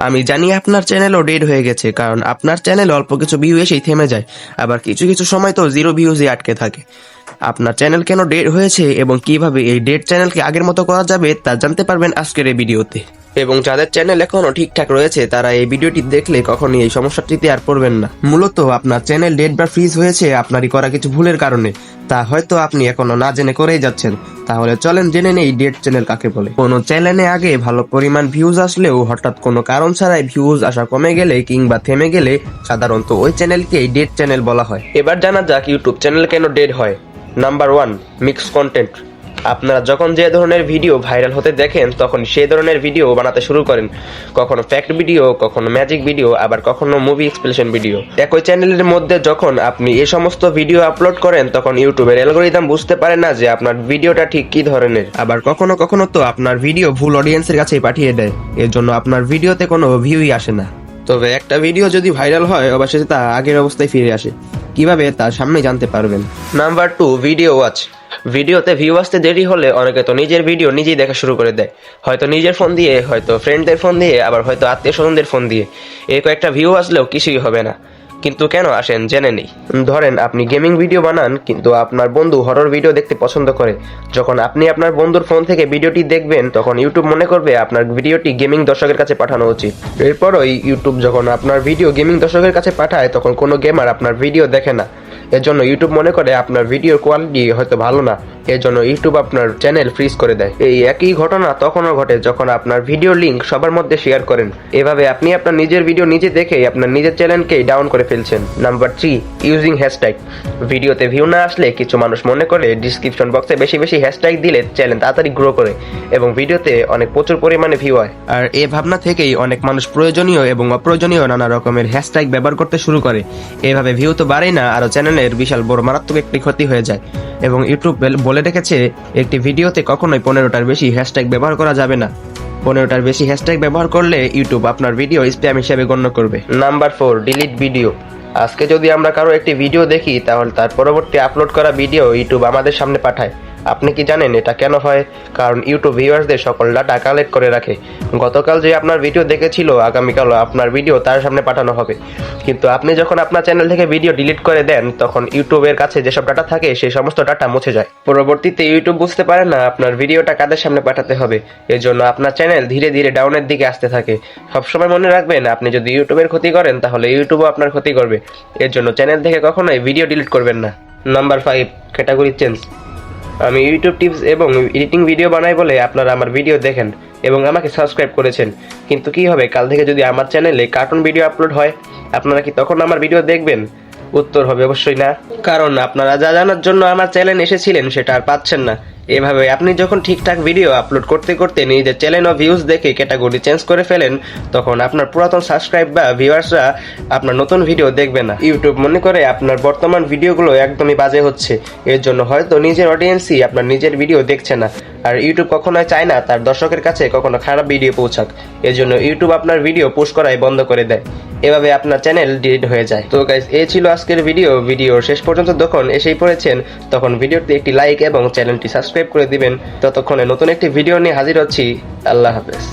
আমি জানি আপনার চ্যানেলও ডেড হয়ে গেছে, কারণ আপনার চ্যানেল অল্প কিছু ভিউ এসেই থেমে যায়, আবার কিছু কিছু সময় তো 0 ভিউজে আটকে থাকে। আপনার চ্যানেল কেন ডেড হয়েছে এবং কিভাবে এই ডেড চ্যানেলকে আগের মতো করা যাবে তা জানতে পারবেন আজকের এই ভিডিওতে। এবং যাদের চ্যানেল এখনো ঠিকঠাক রয়েছে তারা এই ভিডিওটি দেখলে কখনোই এই সমস্যাটিতে আর পড়বেন না। মূলত আপনার চ্যানেল ডেড বা ফ্রিজ হয়েছে আপনারই করা কিছু ভুলের কারণে, তা হয়তো আপনি এখনো না জেনে করেই যাচ্ছেন। তাহলে চলেন জেনে নেই ডেড চ্যানেল কাকে বলে। কোনো চ্যানেলে আগে ভালো পরিমাণ ভিউজ আসলেও হঠাৎ কোনো কারণ ছাড়াই ভিউজ আসা কমে গেলে কিংবা থেমে গেলে সাধারণত ওই চ্যানেলকেই ডেড চ্যানেল বলা হয়। এবার জানা যাক ইউটিউব চ্যানেল কেন ডেড হয়। Number 1, mix content. আপনারা যখন যে ধরনের ভিডিও ভাইরাল হতে দেখেন তখন সেই ধরনের ভিডিও বানাতে শুরু করেন। কখনো ফ্যাক্ট ভিডিও, কখনো ম্যাজিক ভিডিও, আবার কখনো মুভি এক্সপ্লেনেশন ভিডিও। একই চ্যানেলের মধ্যে যখন আপনি এই সমস্ত ভিডিও আপলোড করেন তখন ইউটিউবের অ্যালগরিদম বুঝতে পারে না যে আপনার ভিডিওটা ঠিক কি ধরনের। আবার কখনো কখনো তো আপনার ভিডিও ভুল অডিয়েন্সের কাছেই পাঠিয়ে দেয়, এর জন্য আপনার ভিডিওতে কোনো ভিউই আসে না। তবে একটা ভিডিও যদি ভাইরাল হয় অবশেষে তা আগের অবস্থায় ফিরে আসে। কিভাবে তা সামনে জানতে পারবেন। Number 2, video watch. ভিডিওতে ভিউ আসতে দেরি হলে অনেকে তো নিজের ভিডিও নিজেই দেখা শুরু করে দেয়, হয়তো নিজের ফোন দিয়ে, হয়তো ফ্রেন্ডদের ফোন দিয়ে, আবার হয়তো আত্মীয় স্বজনদের ফোন দিয়ে। এই কয়েকটা ভিউ আসলেও কিছুই হবে না। কিন্তু কেন আসেন জেনে নেই। ধরেন আপনি গেমিং ভিডিও বানান, কিন্তু আপনার বন্ধু হরর ভিডিও দেখতে পছন্দ করে। যখন আপনি আপনার বন্ধুর ফোন থেকে ভিডিওটি দেখবেন তখন ইউটিউব মনে করবে আপনার ভিডিওটি গেমিং দর্শকের কাছে পাঠানো উচিত। এরপরই ইউটিউব যখন আপনার ভিডিও গেমিং দর্শকের কাছে পাঠায় তখন কোনো গেমার আপনার ভিডিও দেখে না। এর জন্য ইউটিউব মনে করে আপনার ভিডিওর কোয়ালিটি হয়তো ভালো না, এর জন্য ইউটিউব আপনার চ্যানেল ফ্রিজ করে দেয়। এই একই ঘটনা তখনও ঘটে যখন আপনার ভিডিও লিংক সবার মধ্যে শেয়ার করেন। এভাবে আপনি আপনার নিজের ভিডিও নিজে দেখেই আপনার নিজের চ্যানেলকেই ডাউন করে ফেলছেন। Number 3, using hashtag. ভিডিওতে ভিউ না আসলে কিছু মানুষ মনে করে ডিসক্রিপশন বক্সে বেশি বেশি হ্যাশট্যাগ দিলে চ্যানেল তাড়াতাড়ি গ্রো করে এবং ভিডিওতে অনেক প্রচুর পরিমাণে ভিউ হয়। আর এই ভাবনা থেকেই অনেক মানুষ প্রয়োজনীয় এবং অপ্রয়োজনীয় নানা রকমের হ্যাশট্যাগ ব্যবহার করতে শুরু করে। এভাবে ভিউ তো বাড়ে না, আরো চ্যানেলের বিশাল বড় মারাত্মক একটি ক্ষতি হয়ে যায়। এবং ইউটিউব বলে রেখেছে একটি ভিডিওতে কখনোই 15টার বেশি হ্যাশট্যাগ ব্যবহার করা যাবে না। 15টার বেশি হ্যাশট্যাগ ব্যবহার করলে ইউটিউব আপনার ভিডিও স্প্যাম হিসেবে গণ্য করবে। Number 4, delete video. আজকে যদি আমরা কারো একটি ভিডিও দেখি তাহলে তার পরবর্তী আপলোড করা ভিডিও ইউটিউব আমাদের সামনে পাঠায়। আপনি কি জানেন এটা কেন হয়? কারণ ইউটিউব ভিউয়ার্সদের সকল ডাটা কালেক্ট করে রাখে। গতকাল যে আপনার ভিডিও দেখেছিল আগামীকালও আপনার ভিডিও তার সামনে পাঠানো হবে। কিন্তু আপনি যখন আপনার চ্যানেল থেকে ভিডিও ডিলিট করে দেন তখন ইউটিউবের কাছে যেসব ডাটা থাকে সেই সমস্ত ডাটা মুছে যায়। পরবর্তীতে ইউটিউব বুঝতে পারে না আপনার ভিডিওটা কাদের সামনে পাঠাতে হবে, এর জন্য আপনার চ্যানেল ধীরে ধীরে ডাউনের দিকে আসতে থাকে। সবসময় মনে রাখবেন, আপনি যদি ইউটিউবের ক্ষতি করেন তাহলে ইউটিউবও আপনার ক্ষতি করবে। এর জন্য চ্যানেল থেকে কখনোই ভিডিও ডিলিট করবেন না। Number 5, category change. আমি ইউটিউব টিপস এবং এডিটিং ভিডিও বানাই বলে আপনারা আমার ভিডিও দেখেন এবং আমাকে সাবস্ক্রাইব করেছেন, কিন্তু কি হবে কাল থেকে যদি আমার চ্যানেলে কার্টুন ভিডিও আপলোড হয়, আপনারা কি তখন আমার ভিডিও দেখবেন? উত্তর হবে অবশ্যই না, কারণ আপনারা যা জানার জন্য আমার চ্যানেল এসেছিলেন সেটা আর পাচ্ছেন না। এভাবে আপনি যখন ঠিকঠাক ভিডিও আপলোড করতে করতে নিজের চ্যানেল ও ভিউজ দেখে ক্যাটাগরি চেঞ্জ করে ফেলেন তখন আপনার পুরাতন সাবস্ক্রাইব বা ভিউয়ার্সরা আপনার নতুন ভিডিও দেখবে না। ইউটিউব মনে করে আপনার বর্তমান ভিডিওগুলো একদমই বাজে হচ্ছে, এর জন্য হয়তো নিজের অডিয়েন্সই আপনার নিজের ভিডিও দেখছে না। আর ইউটিউব কখনোই চায় না তার দর্শকের কাছে কখনো খারাপ ভিডিও পৌঁছাক, এর জন্য ইউটিউব আপনার ভিডিও পোস্ট করাই বন্ধ করে দেয়। এভাবে আপনার চ্যানেল ডিলিট হয়ে যায়। তো গাইস, এই ছিল আজকের ভিডিও শেষ পর্যন্ত যখন এসেই পড়েছেন তখন ভিডিওতে একটি লাইক এবং চ্যানেলটি সাবস্ক্রাইব করে দিবেন। ততক্ষণে নতুন একটি ভিডিও নিয়ে হাজির হচ্ছি। আল্লাহ হাফেজ।